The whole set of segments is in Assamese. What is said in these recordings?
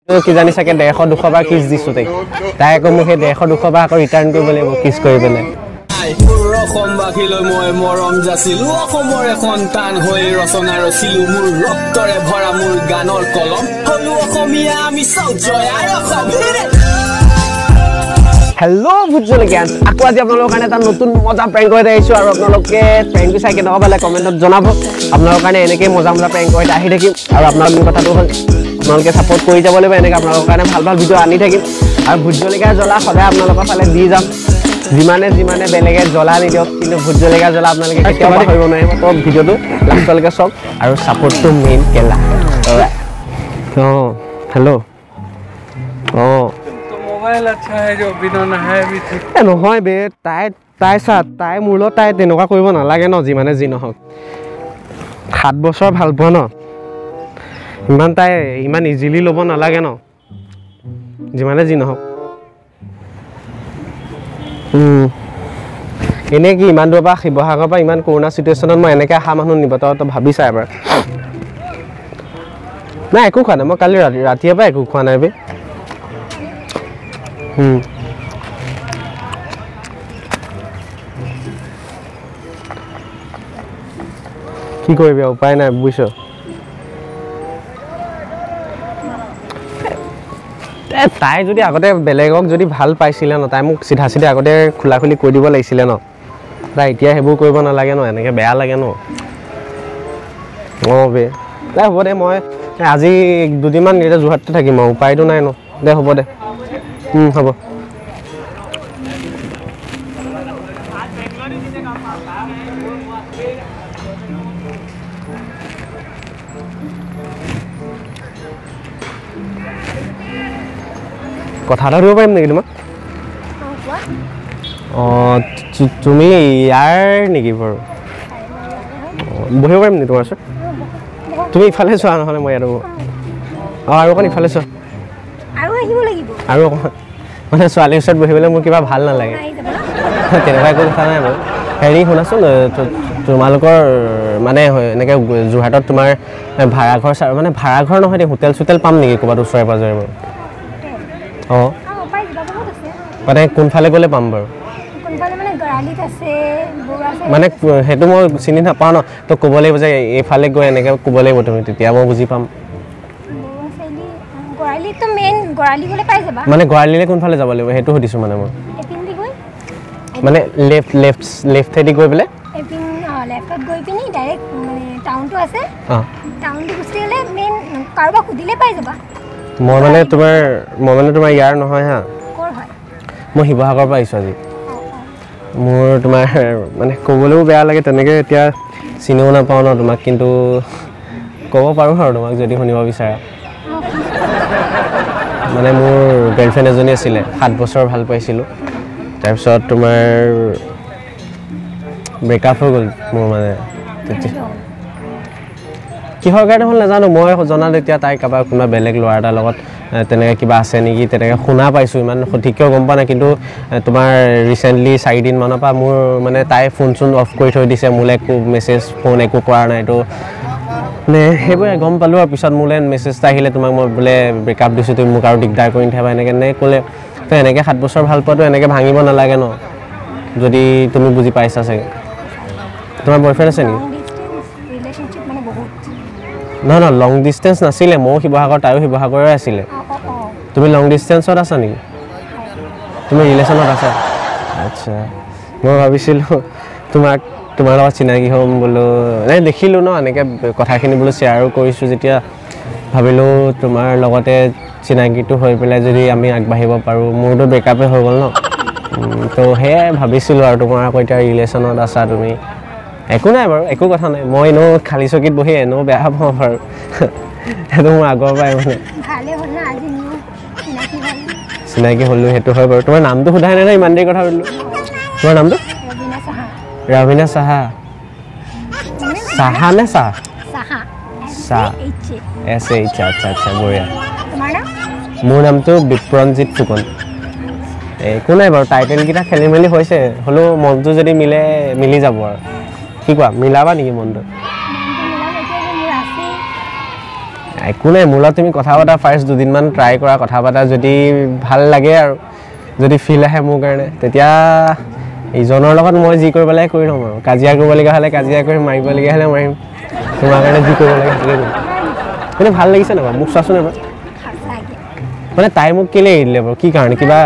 কি জানি চাগে 150-200 বাৰ কিছ দিছো তাই আকৌ মোক সেই 150-200 বাৰ আকৌ ৰিটাৰ্ণ কৰিব লাগিব কিছ কৰি পেলাই অসমবাসীলৈ মই মৰম যাচিলো অসমৰ এখন টান হৈ ৰচনা ৰচিলো মোৰ ৰক্তৰে ভৰা মোৰ গানৰ কলম হলো অসমীয়া আমি চাউথ জয় অসম হেল্ল' ভুজলগিয়ান আকৌ আজি আপোনালোকৰ কাৰণে এটা নতুন মজা প্ৰেংক কৰি আহিছোঁ আৰু আপোনালোকে প্ৰেংকটো চাই কেনেকুৱা পালে কমেণ্টত জনাব আপোনালোকৰ কাৰণে এনেকৈ মজা প্ৰেংক কৰি আহি থাকিম আৰু আপোনালোকৰ কথাটো হ'ল আপোনালোকে ছাপোৰ্ট কৰি যাব লাগিব এনেকৈ আপোনালোকৰ কাৰণে ভাল ভাল ভিডিঅ' আনি থাকিম আৰু ভুজলগিয়াৰ জ্বলা সদায় আপোনালোকৰ ফালে দি যাম যিমানে বেলেগে জ্বলা নিদিয়ক কিন্তু ভুজলগিয়াৰ জ্বলা আপোনালোকে কেতিয়াবা কৰিব নোৱাৰিব তো ভিডিঅ'টো লাষ্টলৈকে চাওক আৰু ছাপোৰ্টটো মেইন কেলা অঁ হেল্ল' অঁ मोबाइल अच्छा है जो बिना नहाए भी ठीक নহয় বে তাই মোৰ লগত তাই তেনেকুৱা কৰিব নালাগে ন যিমানে যি নহওক 7 বছৰ ভাল পোৱা ন তাই ইমান ইজিলি ল'ব নালাগে ন যিমানে যি নহওক এনে কি ইমান দূৰৰ পৰা শিৱসাগৰৰ পৰা ইমান কৰোণা চিটুৱেশ্যনত মই এনেকৈ অহা মানুহ নিব তই ভাবিছা এবাৰ নাই একো খোৱা নাই মই কালি ৰাতিৰ পৰা একো খোৱা নাই বে কি কৰিবি উপায় নাই বুজিছ তাই যদি আগতে বেলেগক যদি ভাল পাইছিলে ন তাই মোক চিধা আগতে খোলা খুলি কৈ দিব লাগিছিলে ন তাই এতিয়া সেইবোৰ কৰিব নালাগে ন এনেকৈ বেয়া লাগে ন অঁ বে দে হ'ব দে মই আজি 2 দিনমান এতিয়া যোৰহাটতে থাকিম আৰু উপায়টো নাই ন দে হ'ব দে হ'ব কথা এটা দিব পাৰিম নেকি তোমাক অঁ তুমি ইয়াৰ নেকি বাৰু বহিব পাৰিম নেকি তোমাৰ ওচৰত তুমি ইফালে চোৱা নহ'লে মই ইয়াত অঁ আৰু অকণ ইফালে চোৱা আৰু অকণমান মানে ছোৱালীৰ ওচৰত বহিবলৈ মোৰ কিবা ভাল নালাগে তেনেকুৱা একো কথা নাই বাৰু হেৰি শুনাচোন তোমালোকৰ মানে এনেকৈ যোৰহাটত তোমাৰ ভাড়াঘৰ মানে ভাড়াঘৰ নহয় দেই হোটেল চোটেল পাম নেকি ক'ৰবাত ওচৰে পাঁজৰে বাৰু অঁ মানে কোনফালে গ'লে পাম বাৰু মানে সেইটো মই চিনি নাপাওঁ ন তো ক'ব লাগিব যে এইফালে গৈ এনেকৈ ক'ব লাগিব তুমি তেতিয়া মই বুজি পাম মানে গড়ালিলৈ কোনফালে যাব লাগিব সেইটো সুধিছোঁ মানে মই মানে লেফ্ট চাইডে গৈ পেলাই মই মানে তোমাৰ ইয়াৰ নহয় হা মই শিৱসাগৰৰ পৰা আহিছোঁ আজি মোৰ তোমাৰ মানে ক'বলৈও বেয়া লাগে তেনেকৈ এতিয়া চিনিও নাপাওঁ ন তোমাক কিন্তু ক'ব পাৰোঁ আৰু তোমাক যদি শুনিব বিচাৰা মানে মোৰ গাৰ্লফ্ৰেণ্ড এজনী আছিলে 7 বছৰ ভাল পাইছিলোঁ তাৰপিছত তোমাৰ ব্ৰেকআপ হৈ গ'ল মোৰ মানে কিহৰ কাৰণে হ'ল নাজানো মই জনাত এতিয়া তাই কাৰোবাৰ কোনোবা বেলেগ ল'ৰা এটাৰ লগত তেনেকৈ কিবা আছে নেকি তেনেকৈ শুনা পাইছোঁ ইমান সঠিককৈ গম পোৱা নাই কিন্তু তোমাৰ ৰিচেণ্টলি 4 দিনমানৰ পৰা মোৰ মানে তাই ফোন চোন অফ কৰি থৈ দিছে মোলৈ একো মেছেজ ফোন একো কৰা নাই তো মানে সেইবোৰে গম পালোঁ আৰু পিছত মোলৈ মেছেজ এটা আহিলে তোমাক মই বোলে ব্ৰেকআপ দিছোঁ তুমি মোক আৰু দিগদাৰ কৰি নাথাকিবা এনেকৈ ক'লে তো এনেকৈ 7 বছৰ ভাল পোৱাটো এনেকৈ ভাঙিব নালাগে ন যদি তুমি বুজি পাইছা চাগে তোমাৰ বয়ফ্ৰেণ্ড আছে নেকি নহয় লং ডিষ্টেঞ্চ নাছিলে ময়ো শিৱসাগৰ তাইও শিৱসাগৰৰে আছিলে তুমি লং ডিষ্টেঞ্চত আছা নেকি তুমি ৰিলেশ্যনত আছা আচ্ছা মই ভাবিছিলোঁ তোমাৰ লগত চিনাকি হ'ম বোলো নাই দেখিলোঁ ন এনেকৈ কথাখিনি বোলো শ্বেয়াৰো কৰিছোঁ যেতিয়া ভাবিলোঁ তোমাৰ লগতে চিনাকিটো হৈ পেলাই যদি আমি আগবাঢ়িব পাৰোঁ মোৰতো ব্ৰেকআপে হৈ গ'ল ন তো সেয়াই ভাবিছিলোঁ আৰু তোমাৰ আকৌ এতিয়া ৰিলেশ্যনত আছা তুমি একো নাই বাৰু একো কথা নাই মই এনেও খালী চকীত বহি এনেও বেয়া পাওঁ বাৰু সেইটো মোৰ আগৰ পৰাই মানে চিনাকি হ'লোঁ সেইটো হয় বাৰু তোমাৰ নামটো সোধাই নাই ইমান দেৰি কথা সুধিলোঁ তোমাৰ নামটো ৰাবিনা চাহা চাহা নে চাহ SH আচ্ছা বঢ়িয়া মোৰ নামটো বিপ্ৰঞ্জিত ফুকন একো নাই বাৰু টাইটেলকেইটা খেলি মেলি হৈছে হ'লেও মনটো যদি মিলি যাব আৰু কি কোৱা মিলাবা নেকি মনটো একো নাই মোৰ লগত তুমি কথা পাতা ফাৰ্ষ্ট দুদিনমান ট্ৰাই কৰা কথা পাতা যদি ভাল লাগে আৰু যদি ফিল আহে মোৰ কাৰণে তেতিয়া ইজনৰ লগত মই যি কৰিব লাগে কৰি ল'ম আৰু কাজিয়া কৰিবলগীয়া হ'লে কাজিয়া কৰিম মাৰিবলগীয়া হ'লে মাৰিম তোমাৰ কাৰণে যি কৰিব লাগে সেইটোৱে কৰিম কিন্তু ভাল লাগিছে নাই বাৰু মোক চোৱাচোন এবাৰ মানে তাই মোক কেলে এৰি দিলে বাৰু কি কাৰণে কিবা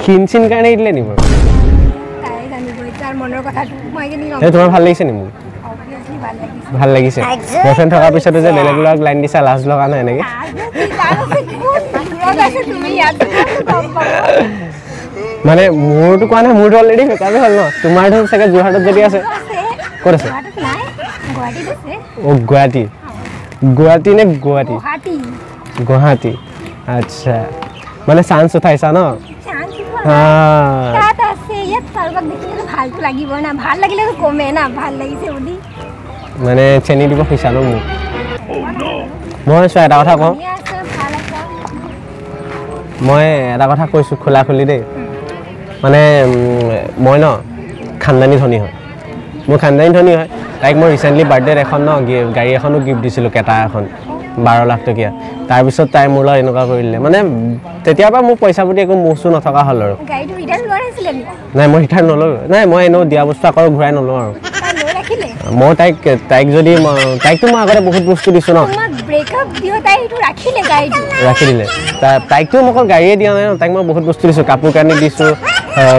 ক্ষীণ চিন কাৰণে এৰি দিলে নি বাৰু তোমাৰ ভাল লাগিছে নি মোক ভাল লাগিছে বয়ফ্ৰেণ্ড থকাৰ পিছতো যে বেলেগ ল'ৰাক লাইন দিছা লাজ লগা নাই এনেকৈ মানে মোৰতো কোৱা নাই মোৰতো অলৰেডি মেকআপে হ'ল ন তোমাৰতো চাগে যোৰহাটত যদি আছে ক'ত আছে অ' গুৱাহাটী গুৱাহাটী নে গুৱাহাটী গুৱাহাটী আচ্ছা মানে চান্স উঠাইছা ন মানে চেনি দিব খুজিছা ন মোক মই চোৱা এটা কথা কওঁ মই এটা কথা কৈছোঁ খোলা খুলি দেই মানে মই ন খানদানী ধনী হয় মোৰ খানদানী ধনী হয় তাইক মই ৰিচেণ্টলি বাৰ্থডেত এখন ন গাড়ী এখনো গিফ্ট দিছিলোঁ কেটা এখন 12 লাখ টকীয়া তাৰপিছত তাই মোৰ লগত এনেকুৱা কৰি দিলে মানে তেতিয়াৰ পৰা মোৰ পইচা প্ৰতি একো মোহ চোহ নথকা হ'ল আৰু নাই মই ৰিটাৰ্ণ নল'লোঁ নাই মই এনেও দিয়া বস্তু আকৌ ঘূৰাই নলওঁ আৰু মই তাইক যদি তাইকতো মই আগতে বহুত বস্তু দিছোঁ ন ৰাখি দিলে তাইকতো মোক অকল গাড়ীয়ে দিয়া নাই ন তাইক মই বহুত বস্তু দিছোঁ কাপোৰ কানি দিছোঁ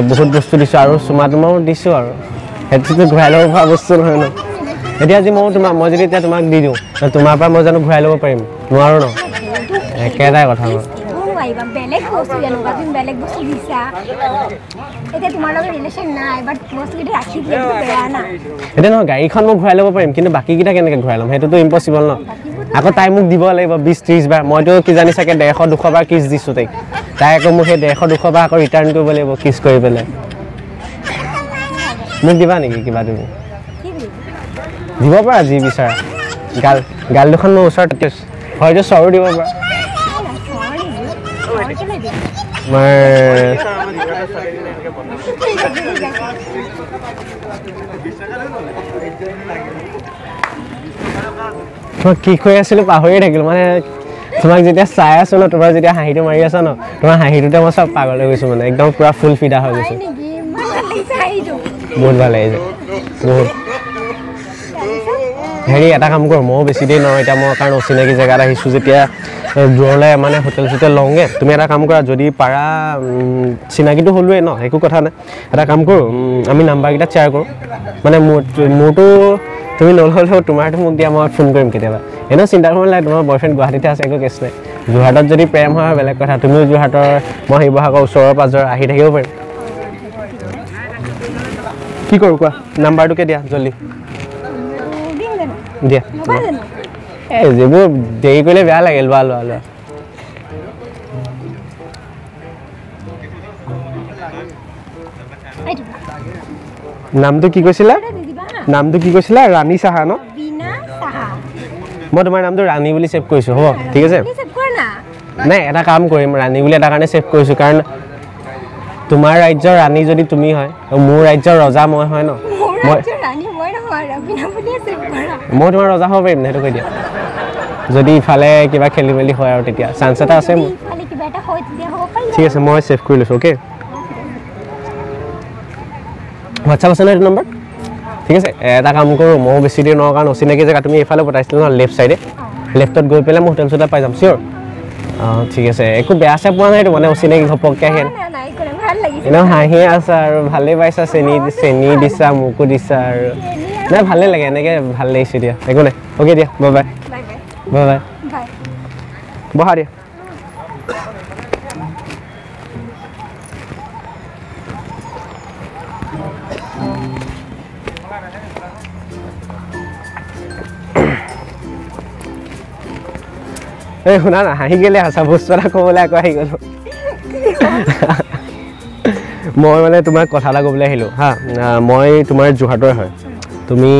বহুত বস্তু দিছোঁ আৰু চুমা তোমাও দিছোঁ আৰু সেইটোতো ঘূৰাই ল'ব পৰা বস্তু নহয় ন এতিয়া আজি মই যদি এতিয়া তোমাক দি দিওঁ তোমাৰ পৰা মই জানো ঘূৰাই ল'ব পাৰিম নোৱাৰোঁ ন একেটাই কথা মই এতিয়া নহয় গাড়ীখন মই ঘূৰাই ল'ব পাৰিম কিন্তু বাকীকেইটা কেনেকৈ ঘূৰাই ল'ম সেইটোতো ইম্পচিবল ন আকৌ তাই মোক দিব লাগিব 20-30 বাৰ মইতো কিজানি চাগে 100-200 বাৰ কিছ দিছোঁ তাই আকৌ মোক সেই 100-200 বাৰ আকৌ ৰিটাৰ্ণ কৰিব লাগিব কিছ কৰি পেলাই মোক দিবা নেকি কিবা তুমি দিব পাৰা যি বিচাৰা গাল দুখন মই ওচৰত হয়তো চৰো দিব পাৰা মই কি কৈ আছিলোঁ পাহৰিয়ে থাকিলোঁ মানে তোমাক যেতিয়া চাই আছোঁ ন তোমাৰ যেতিয়া হাঁহিটো মাৰি আছা ন তোমাৰ হাঁহিটোতে মই চব পাগল হৈ গৈছোঁ মানে একদম পূৰা ফুল ফিদা হৈ গৈছোঁ বহুত ভাল লাগিছে বহুত হেৰি এটা কাম কৰোঁ ময়ো বেছি দেৰি নহয় এতিয়া মই কাৰণ অচিনাকি জেগাত আহিছোঁ যেতিয়া দূৰলৈ মানে হোটেল চোটেল লওঁগৈ তুমি এটা কাম কৰা যদি পাৰা চিনাকিটো হ'লোৱেই ন একো কথা নাই এটা কাম কৰোঁ আমি নাম্বাৰকেইটা শ্বেয়াৰ কৰোঁ মানে মোৰতো তুমি নল'লেও তোমাৰতো মোক দিয়া মই ফোন কৰিম কেতিয়াবা এনেও চিন্তা কৰিব নালাগে তোমাৰ বয়ফ্ৰেণ্ড গুৱাহাটীতে আছে একো কেছ নাই যোৰহাটত যদি প্ৰেম হয় বেলেগ কথা তুমিও যোৰহাটৰ মই শিৱসাগৰ ওচৰৰ পাজৰ আহি থাকিব পাৰিম কি কৰোঁ কোৱা নাম্বাৰটোকে দিয়া জল্দি দিয়া এই যিবোৰ দেৰি কৰিলে বেয়া লাগে লোৱা নামটো কি কৈছিলা ৰাণী চাহা ন মই তোমাৰ নামটো ৰাণী বুলি ছেভ কৰিছোঁ হ'ব ঠিক আছে নাই এটা কাম কৰিম ৰাণী বুলি এটা কাৰণে ছেভ কৰিছোঁ কাৰণ তোমাৰ ৰাজ্যৰ ৰাণী যদি তুমি হয় মোৰ ৰাজ্যৰ ৰজা মই হয় ন মই তোমাৰ ৰজা হ'ব পাৰিম সেইটো কৈ দিয়া যদি ইফালে কিবা খেলি মেলি হয় আৰু তেতিয়া চান্স এটা আছে মোৰ ঠিক আছে মই ছেভ কৰি লৈছোঁ অ'কে হোৱাটছআপ আছে ন এইটো নম্বৰ ঠিক আছে এটা কাম কৰোঁ ময়ো বেছি দেৰি নহয় কাৰণ অচিনাকি জেগা তুমি এইফালে পঠাইছিলা ন লেফ্ট চাইডে লেফ্টত গৈ পেলাই মই হোটেল চোটেল পাই যাম চিয়'ৰ অঁ ঠিক আছে একো বেয়া চেয়া পোৱা নাইতো মানে অচিনাকি ঘপককৈ আহে এনেও হাঁহিয়ে আছা আৰু ভালেই পাইছা চেনি দিছা মোকো দিছা আৰু নাই ভালেই লাগে এনেকৈ ভাল লাগিছে দিয়া একো নাই অ'কে দিয়া বাই বাই বাই বাই বহা দিয়া এই শুনা না হাঁহি গেলে আছা বস্তু এটা ক'বলৈ আকৌ আহি গ'লোঁ মই মানে তোমাক কথা এটা ক'বলৈ আহিলোঁ হা মই তোমাৰ যোৰহাটৰ হয় তুমি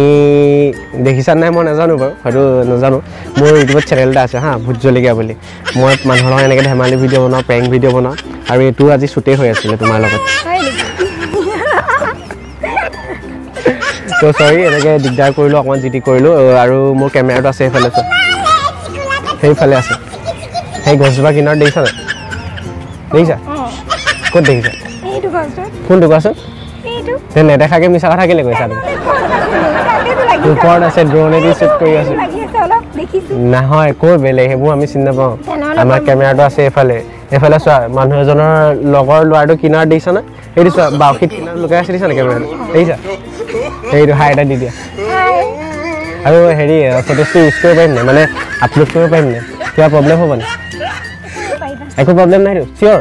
দেখিছা নাই মই নাজানো বাৰু হয়তো নাজানো মোৰ ইউটিউবত চেনেল এটা আছে হা ভোট জলকীয়া বুলি মই মানুহৰ লগত এনেকৈ ধেমালি ভিডিঅ' বনাওঁ প্ৰেংক ভিডিঅ' বনাওঁ আৰু এইটো আজি শ্বুটেই হৈ আছিলে তোমাৰ লগত তো চৰি এনেকৈ দিগদাৰ কৰিলোঁ অকণমান যি টি কৰিলোঁ আৰু মোৰ কেমেৰাটো আছে সেইফালে চোৱা সেইফালে আছে সেই গছজোপা কিনাৰত দেখিছা নাই দেখিছা ক'ত দেখিছা কোনটো কোৱাচোন নেদেখাকে মিছা কথা কেলে কৈছা তুমি ওপৰত আছে ড্ৰোনেদি শ্বুট কৰি আছো নহয় ক'ৰ বেলেগ সেইবোৰ আমি চিনি নাপাওঁ আমাৰ কেমেৰাটো আছে এইফালে চোৱা মানুহ এজনৰ লগৰ ল'ৰাটো কিনাৰত দেখিছা না সেইটো চোৱা বাউসীত কিনাৰত লুকাই আছে দেখিছা নে কেমেৰাটো দেখিছা সেইটো হাই এটা দি দিয়া আৰু হেৰি ফটোজটো ইউজ কৰিব পাৰিম নে মানে আপলোড কৰিব পাৰিম নে কিবা প্ৰব্লেম হ'ব নে একো প্ৰব্লেম নাইতো চিয়'ৰ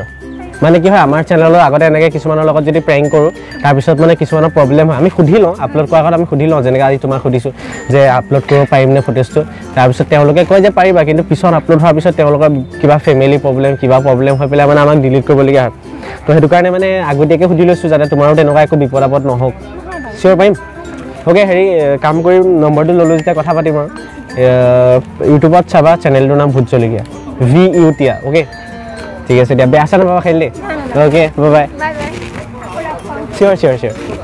মানে কি হয় আমাৰ চেনেলৰ আগতে এনেকৈ কিছুমানৰ লগত যদি প্ৰেংক কৰোঁ তাৰপিছত মানে কিছুমানৰ প্ৰব্লেম হয় আমি সুধি লওঁ আপলোড কৰাৰ আগত আমি সুধি লওঁ যেনেকৈ আজি তোমাক সুধিছোঁ যে আপলোড কৰিব পাৰিম নে ফুটেজটো তাৰপিছত তেওঁলোকে কয় যে পাৰিবা কিন্তু পিছত আপলোড হোৱাৰ পিছত তেওঁলোকৰ কিবা ফেমিলি প্ৰব্লেম কিবা প্ৰব্লেম হৈ পেলাই মানে আমাক ডিলিট কৰিবলগীয়া হয় তো সেইটো কাৰণে মানে আগতীয়াকৈ সুধি লৈছোঁ যাতে তোমাৰো তেনেকুৱা একো বিপদ আপদ নহওক চিয়'ৰ পাৰিম অ'কে হেৰি কাম কৰি নম্বৰটো ল'লোঁ যেতিয়া কথা পাতিম আৰু ইউটিউবত চাবা চেনেলটোৰ নাম ভূত জলকীয়া VUTIA অ'কে ঠিক আছে দিয়া বেয়া চেনেল পাবা খালি দেই অ'কে বাই বাই চিয়'ৰ